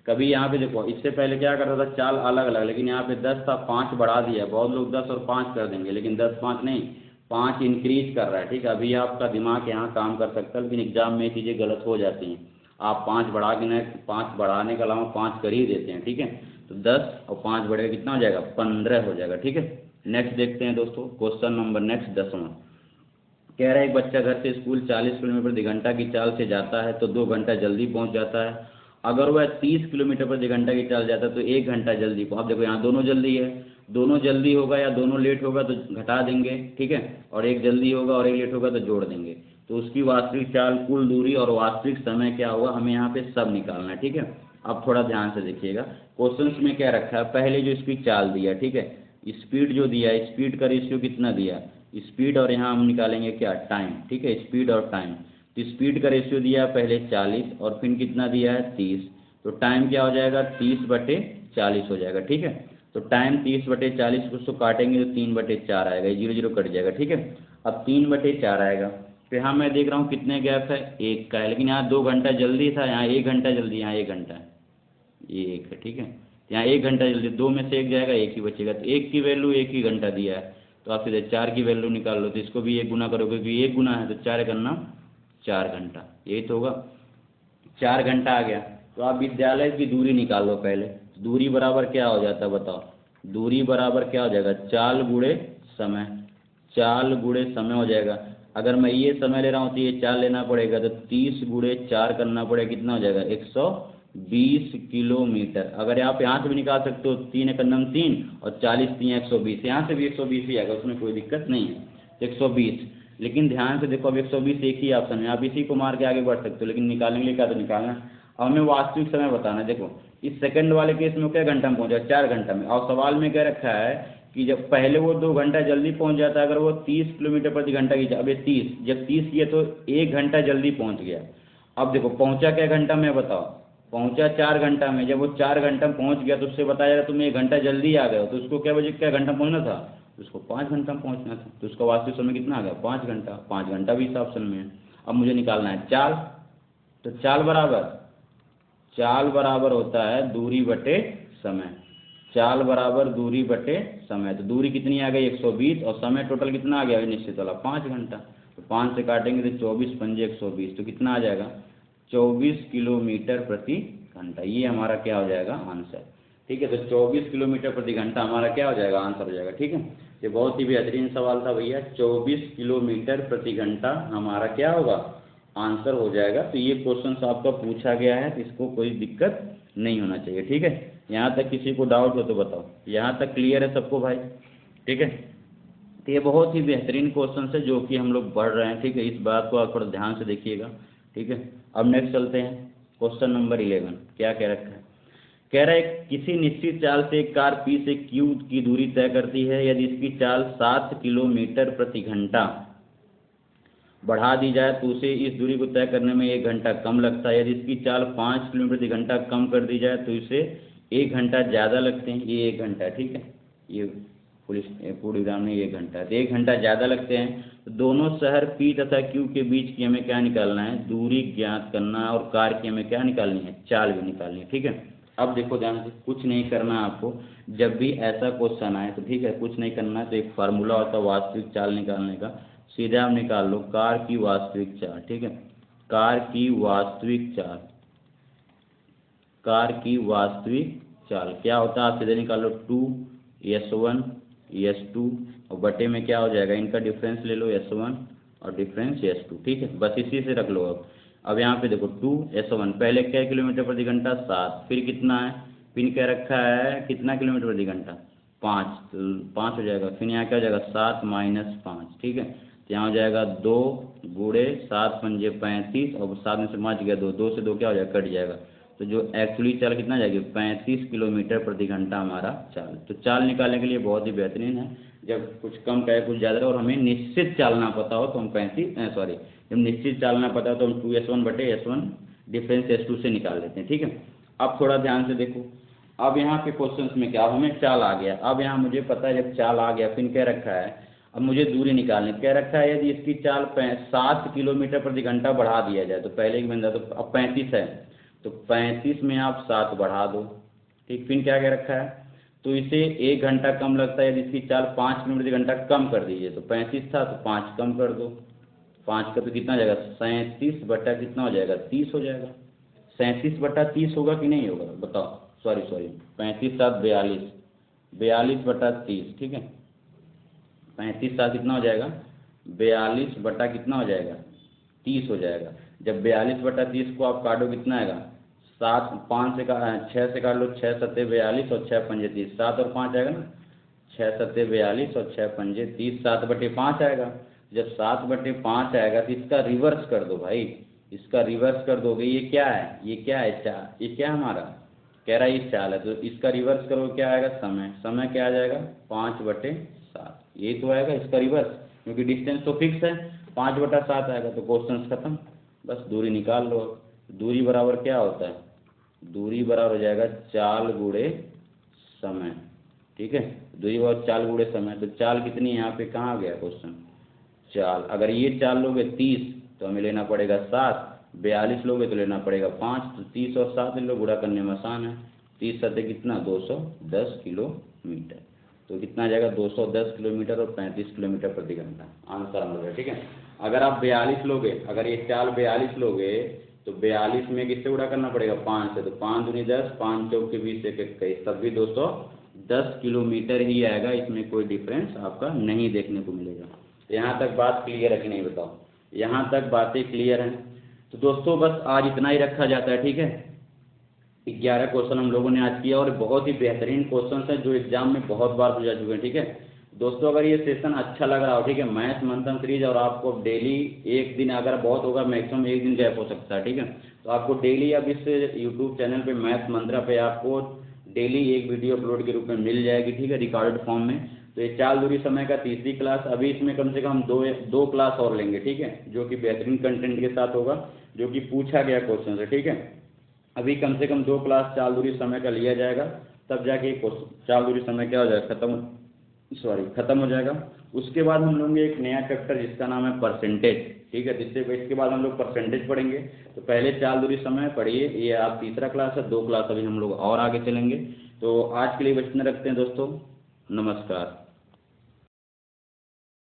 कभी यहाँ पे देखो, इससे पहले क्या करता था? चाल अलग अलग, लेकिन यहाँ पे 10 था, 5 बढ़ा दिया। बहुत लोग 10 और 5 कर देंगे, लेकिन 10 5 नहीं, 5 इंक्रीज कर रहा है। ठीक है, अभी आपका दिमाग यहाँ काम कर सकता है, लेकिन एग्जाम में चीज़ें गलत हो जाती हैं। आप 5 बढ़ा के न 5 बढ़ाने के अलावा 5 कर ही देते हैं। ठीक है, तो 10 और 5 बढ़ेगा, कितना हो जाएगा? 15 हो जाएगा। ठीक है, नेक्स्ट देखते हैं दोस्तों, क्वेश्चन नंबर नेक्स्ट 10वां। कह रहा है एक बच्चा घर से स्कूल 40 किलोमीटर प्रति घंटा की चाल से जाता है तो 2 घंटा जल्दी पहुंच जाता है, अगर वह 30 किलोमीटर प्रति घंटा की चाल जाता तो 1 घंटा जल्दी को। अब देखो यहाँ दोनों जल्दी है, दोनों जल्दी होगा या दोनों लेट होगा तो घटा देंगे, ठीक है, और एक जल्दी होगा और एक लेट होगा तो जोड़ देंगे। तो उसकी वास्तविक चाल, कुल दूरी और वास्तविक समय क्या होगा, हमें यहाँ पे सब निकालना है, ठीक है। अब थोड़ा ध्यान से देखिएगा, क्वेश्चन में क्या रखा है, पहले जो इसकी चाल दिया, ठीक है, स्पीड जो दिया, स्पीड का रेशियो कितना दिया, स्पीड और यहाँ हम निकालेंगे क्या, टाइम, ठीक है, स्पीड और टाइम। तो स्पीड का रेशियो दिया है पहले 40 और फिर कितना दिया है 30, तो टाइम क्या हो जाएगा 30/40 हो जाएगा, ठीक है। तो टाइम 30/40 उसको काटेंगे तो 3/4 आएगा, 0 0 कट जाएगा, ठीक है। अब 3/4 आएगा, तो यहाँ मैं देख रहा हूँ कितने गैप है, 1 का है, लेकिन यहाँ 2 घंटा जल्दी था, यहाँ 1 घंटा जल्दी, यहाँ 1 घंटा है, ये 1 है, ठीक है। यहाँ 1 घंटा जल्दी, 2 में से 1 जाएगा, 1 ही बचेगा, तो 1 की वैल्यू 1 ही घंटा दिया है, तो आप सीधे 4 की वैल्यू निकाल लो, तो इसको भी 1 गुना करोगे क्योंकि 1 गुना है तो 4 करना 4 घंटा, यही तो होगा, 4 घंटा आ गया। तो आप विद्यालय की दूरी निकाल लो पहले, दूरी बराबर क्या हो जाता है बताओ, दूरी बराबर क्या हो जाएगा, चाल गुणे समय, चाल गुणे समय हो जाएगा। अगर मैं ये समय ले रहा हूँ तो ये चाल लेना पड़ेगा, तो 30 गुणे 4 करना पड़ेगा, कितना हो जाएगा 120 किलोमीटर। अगर आप यहाँ से भी निकाल सकते हो, 3 एक नम 3 और 40 3 120, यहाँ से भी 120 ही आएगा, उसमें कोई दिक्कत नहीं है, 120। लेकिन ध्यान से देखो, अब 120 एक ही ऑप्शन है, आप इसी को मार के आगे बढ़ सकते हो, लेकिन निकालने के लिए क्या तो निकालना। अब हमें वास्तविक समय बताना है। देखो इस सेकंड वाले केस में क्या घंटा में पहुंचा, 4 घंटा में, और सवाल में क्या रखा है कि जब पहले वो 2 घंटा जल्दी पहुंच जाता है, अगर वो 30 किलोमीटर प्रति घंटा की, अब ये 30, जब 30 किया तो 1 घंटा जल्दी पहुंच गया। अब देखो पहुंचा क्या घंटा में बताओ, पहुंचा 4 घंटा में, जब वो 4 घंटा में पहुंच गया तो उससे बताया जा रहा तुम 1 घंटा जल्दी आ गए हो, तो उसको क्या बजे क्या घंटा पहुंचना था, उसको 5 घंटा में पहुंचना था, तो उसका वास्तविक समय कितना आ गया 5 घंटा, 5 घंटा भी इस ऑप्शन में है। अब मुझे निकालना है चाल, तो चाल बराबर होता है दूरी बटे समय, चाल बराबर दूरी बटे समय। तो दूरी कितनी आ गई 120 और समय टोटल कितना आ गया निश्चित वाला 5 घंटा, तो 5 से काटेंगे तो 24 पंजे 120, तो कितना आ जाएगा 24 किलोमीटर प्रति घंटा, ये हमारा क्या हो जाएगा आंसर, ठीक है। तो 24 किलोमीटर प्रति घंटा हमारा क्या हो जाएगा आंसर हो जाएगा, ठीक है। ये बहुत ही बेहतरीन सवाल था भैया, 24 किलोमीटर प्रति घंटा हमारा क्या होगा आंसर हो जाएगा। तो ये क्वेश्चन आपका पूछा गया है, तो इसको कोई दिक्कत नहीं होना चाहिए, ठीक है। यहाँ तक किसी को डाउट हो तो बताओ, यहाँ तक क्लियर है सबको भाई, ठीक है। तो ये बहुत ही बेहतरीन क्वेश्चन है जो कि हम लोग पढ़ रहे हैं, ठीक है, इस बात को आप थोड़ा ध्यान से देखिएगा, ठीक है। अब नेक्स्ट चलते हैं, क्वेश्चन नंबर 11 क्या कह रखा है, कह रहा है किसी निश्चित चाल से एक कार P से Q की दूरी तय करती है, यदि इसकी चाल 7 किलोमीटर प्रति घंटा बढ़ा दी जाए तो उसे इस दूरी को तय करने में 1 घंटा कम लगता है, यदि इसकी चाल 5 किलोमीटर प्रति घंटा कम कर दी जाए तो इसे 1 घंटा ज़्यादा लगते हैं, ये 1 घंटा, ठीक है, ये पूरी एग्जाम में 1 घंटा, तो 1 घंटा ज़्यादा लगते हैं। तो दोनों शहर P तथा Q के बीच की हमें क्या निकालना है, दूरी ज्ञात करना है, और कार की हमें क्या निकालनी है, चाल भी निकालनी है, ठीक है। अब देखो ध्यान से, कुछ नहीं करना है आपको, जब भी ऐसा क्वेश्चन आए तो ठीक है कुछ नहीं करना है, तो एक फार्मूला होता है वास्तविक चाल निकालने का, सीधे आप निकाल लो कार की वास्तविक चाल, ठीक है, कार की वास्तविक चाल, कार की वास्तविक चाल क्या होता है, आप सीधे निकाल लो 2s1 s2 और बटे में क्या हो जाएगा, इनका डिफरेंस ले लो s1 और डिफरेंस s2, ठीक है, बस इसी से रख लो। अब यहाँ पे देखो 2s1 पहले क्या किलोमीटर प्रति घंटा 7, फिर कितना है, पिन क्या रखा है कितना किलोमीटर प्रति घंटा 5, तो 5 हो जाएगा, फिर यहाँ क्या हो जाएगा 7 - 5, ठीक है, तो यहाँ हो जाएगा 2 गुणे 7 पंजे 35 और 7 में से 5 गया 2, 2 से 2 क्या हो जाएगा कट जाएगा, तो जो एक्चुअली चाल कितना जाएगी 35 किलोमीटर प्रति घंटा हमारा चाल। तो चाल निकालने के लिए बहुत ही बेहतरीन है, जब कुछ कम कहे कुछ ज़्यादा और हमें निश्चित चालना पता हो तो हम जब निश्चित चालना पता हो तो हम 2s1/s1 डिफरेंस s2 से निकाल लेते हैं, ठीक है। अब थोड़ा ध्यान से देखो, अब यहाँ के क्वेश्चन में क्या, अब हमें चाल आ गया, अब यहाँ मुझे पता है जब चाल आ गया फिर क्या रखा है, अब मुझे दूरी निकालनी, क्या रखा है यदि इसकी चाल 7 किलोमीटर प्रति घंटा बढ़ा दिया जाए, तो पहले की बंदा तो अब 35 है, तो 35 में आप 7 बढ़ा दो, ठीक, फिर क्या क्या रखा है, तो इसे 1 घंटा कम लगता है यदि इसकी चाल 5 किलोमीटर प्रति घंटा कम कर दीजिए, तो 35 था तो 5 कम कर दो, 5 का तो कितना हो जाएगा 37 बटा कितना हो जाएगा 30 हो जाएगा, 37/30 होगा कि नहीं होगा बताओ, सॉरी 35 × 7 42, 42/30, ठीक है, 35 7 कितना हो जाएगा 42 बटा कितना हो जाएगा 30 हो जाएगा। जब 42/30 को आप काटो कितना आएगा 7 5 से 6 से काट लो, 6 सत्ते 42 और 6 पंजे 30, 7 और 5 आएगा ना, 6 सत्ते 42 और 6 पंजे 30, 7/5 आएगा। जब 7/5 आएगा तो इसका रिवर्स कर दो भाई, इसका रिवर्स कर दोगे। ये क्या है, ये क्या है, चाल, ये क्या हमारा कह रहा है, ये चाल है, तो इसका रिवर्स करो क्या आएगा, समय। समय क्या आ जाएगा, 5/7, यही तो आएगा इसका रिवर्स, क्योंकि डिस्टेंस तो फिक्स है, 5/7 आएगा। तो क्वेश्चन खत्म, बस दूरी निकाल लो। दूरी बराबर क्या होता है, दूरी बराबर हो जाएगा चाल गुणे समय, ठीक है। दूरी बराबर चाल गुणे समय, तो चाल कितनी है यहाँ पे, कहाँ आ गया क्वेश्चन, चाल। अगर ये चाल लोगे 30 तो हमें लेना पड़ेगा 7, 42 लोगे तो लेना पड़ेगा 5, तो 30 और 7 इन लोग गुणा करने में आसान है। 30 सत्ते कितना, 210 किलोमीटर, तो कितना आ जाएगा 210 किलोमीटर और 35 किलोमीटर प्रति घंटा, आंसर हमारा, ठीक है। अगर आप 42 लोगे, अगर ये चाल 42 लोगे तो 42 में किससे गुणा करना पड़ेगा, 5 से, तो 5 दूनी 10, 5 चौक के 20 एक 21, तब भी 210 किलोमीटर ही आएगा, इसमें कोई डिफरेंस आपका नहीं देखने को मिलेगा। यहाँ तक बात क्लियर है कि नहीं बताओ, यहाँ तक बातें क्लियर हैं। तो दोस्तों बस आज इतना ही रखा जाता है, ठीक है। 11 क्वेश्चन हम लोगों ने आज किया और बहुत ही बेहतरीन क्वेश्चन हैं जो एग्जाम में बहुत बार पूछा चुके हैं, ठीक है। दोस्तों अगर ये सेशन अच्छा लग रहा हो, ठीक है, मैथ मंथन सीरीज, और आपको डेली एक दिन, अगर बहुत होगा मैक्सिमम एक दिन गैप हो सकता है, ठीक है, तो आपको डेली अब इस यूट्यूब चैनल पे मैथ मंत्रा पे आपको डेली एक वीडियो अपलोड के रूप में मिल जाएगी, ठीक है, रिकॉर्डेड फॉर्म में। तो ये चाल दूरी समय का तीसरी क्लास, अभी इसमें कम से कम दो क्लास और लेंगे, ठीक है, जो कि बेहतरीन कंटेंट के साथ होगा, जो कि पूछा गया क्वेश्चन है, ठीक है। अभी कम से कम 2 क्लास चाल दूरी समय का लिया जाएगा, तब जाके चाल दूरी समय क्या हो जाएगा, खत्म हो जाएगा। उसके बाद हम लोग एक नया चैप्टर जिसका नाम है परसेंटेज, ठीक है, इसके बाद हम लोग परसेंटेज पढ़ेंगे। तो पहले चाल दूरी समय पढ़िए, ये आप तीसरा क्लास है, 2 क्लास अभी हम लोग और आगे चलेंगे। तो आज के लिए बस इतना रखते हैं दोस्तों, नमस्कार।